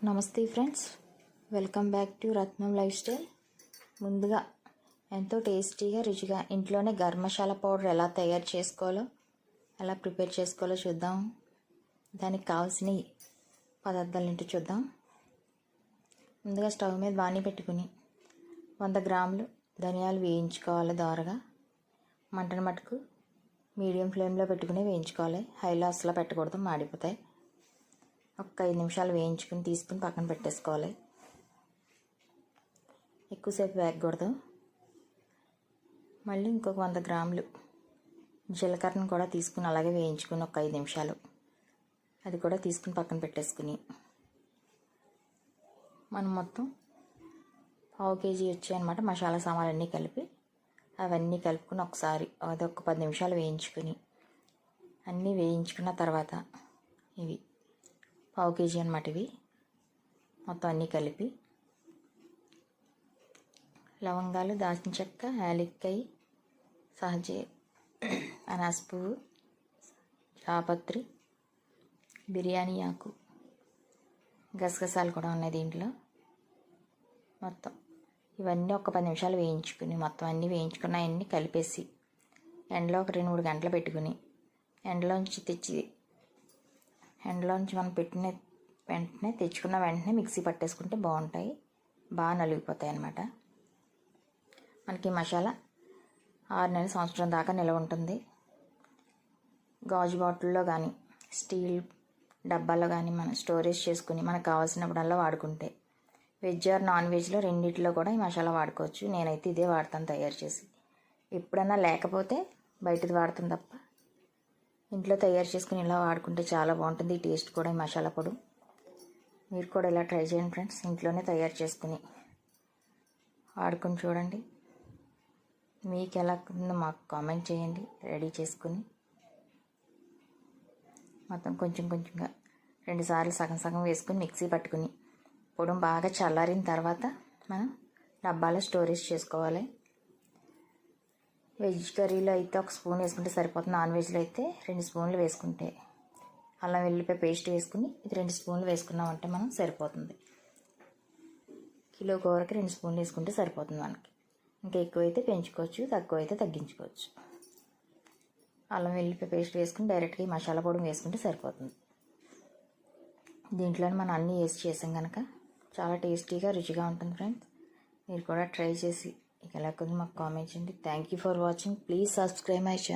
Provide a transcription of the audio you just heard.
నమస్తే friends, welcome back to Ratnam life style. ముందుగా ఎంతో టేస్టీగా రుచిగా ఇంట్లోనే గరం మసాలా పౌడర్ ఎలా తయారు చేసుకోవాలో, ఎలా ప్రిపేర్ చేసుకోవాలో చూద్దాం. దానికి కావాల్సిన పదార్థాలు ఏంటో చూద్దాం. ముందుగా స్టవ్ మీద బాణీ పెట్టుకుని 100 గ్రాములు ధనియాలు వేయించుకోవాలి. దోరగా మంటను మట్టుకు మీడియం ఫ్లేమ్లో పెట్టుకుని వేయించుకోవాలి. హైలో అసలు పెట్టకూడదు, మాడిపోతాయి. ఒక 5 నిమిషాలు వేయించుకుని తీసుకుని పక్కన పెట్టేసుకోవాలి. ఎక్కువసేపు వేగకూడదు. మళ్ళీ ఇంకొక 100 గ్రాములు జీలకర్రను కూడా తీసుకుని అలాగే వేయించుకుని ఒక 5 నిమిషాలు అది కూడా తీసుకుని పక్కన పెట్టేసుకుని, మనం మొత్తం 1/2 కేజీ వచ్చాయన్నమాట మసాలా సామాన్లు అన్నీ కలిపి అవన్నీ కలుపుకుని ఒకసారి అది ఒక 10 నిమిషాలు వేయించుకుని, అన్నీ వేయించుకున్న తర్వాత ఇవి 1/2 కేజీ అన్నమాట. ఇవి మొత్తం అన్నీ కలిపి లవంగాలు, దాల్చిన చెక్క, యాలక్కాయ, సహజ అనాస పువ్వు, జాపత్రి, బిర్యానీ ఆకు, గసగసాలు కూడా ఉన్నాయి దీంట్లో. మొత్తం ఇవన్నీ ఒక 10 నిమిషాలు వేయించుకుని, మొత్తం అన్నీ వేయించుకున్న అన్నీ కలిపేసి ఎండలో ఒక 2-3 గంటలు పెట్టుకుని, ఎండలోంచి మనం పెట్టిన వెంటనే తెచ్చుకున్న వెంటనే మిక్సీ పట్టేసుకుంటే బాగుంటాయి, బాగా నలిగిపోతాయి అన్నమాట. మనకి మసాలా 6 నెలల సంవత్సరం దాకా నిల్వ ఉంటుంది. గాజు బాటిల్లో కానీ స్టీల్ డబ్బాలో కానీ మనం స్టోరేజ్ చేసుకుని మనకు కావాల్సినప్పుడల్లా వాడుకుంటే, వెజ్ ఆర్ నాన్ వెజ్లో రెండింటిలో కూడా ఈ మసాలా వాడుకోవచ్చు. నేనైతే ఇదే వాడతాను తయారు చేసి. ఎప్పుడన్నా లేకపోతే బయటది వాడతాను తప్ప ఇంట్లో తయారు చేసుకుని ఇలా వాడుకుంటే చాలా బాగుంటుంది. ఈ టేస్ట్ కూడా ఈ మసాలా పొడి మీరు కూడా ఇలా ట్రై చేయండి ఫ్రెండ్స్. ఇంట్లోనే తయారు చేసుకుని వాడుకొని చూడండి. మీకు ఎలా ఉందో మాకు కామెంట్ చేయండి. రెడీ చేసుకుని మొత్తం కొంచెం కొంచెంగా 2 సార్లు సగం సగం వేసుకుని మిక్సీ పట్టుకుని, పొడి బాగా చల్లారిన తర్వాత మనం డబ్బాలో స్టోరేజ్ చేసుకోవాలి. వెజ్ కర్రీలో అయితే 1 స్పూన్ వేసుకుంటే సరిపోతుంది. నాన్ వెజ్లో అయితే 2 స్పూన్లు వేసుకుంటే, అల్లం వెల్లిపాయ పేస్ట్ వేసుకుని ఇది 2 స్పూన్లు వేసుకున్నామంటే మనం సరిపోతుంది. కిలో కూరకి 2 స్పూన్లు వేసుకుంటే సరిపోతుంది మనకి. ఇంకా ఎక్కువైతే పెంచుకోవచ్చు, తక్కువ అయితే తగ్గించుకోవచ్చు. అల్లం వెల్లిపాయ పేస్ట్ వేసుకుని డైరెక్ట్గా ఈ మసాలా పొడి వేసుకుంటే సరిపోతుంది. దీంట్లోనే మనం అన్నీ వేసి చేసాం కనుక చాలా టేస్టీగా రుచిగా ఉంటుంది ఫ్రెండ్స్. మీరు కూడా ట్రై చేసి ఎలా కొంచెం మాకు కామెంట్ చేయండి. Thank you for watching. Please subscribe my channel.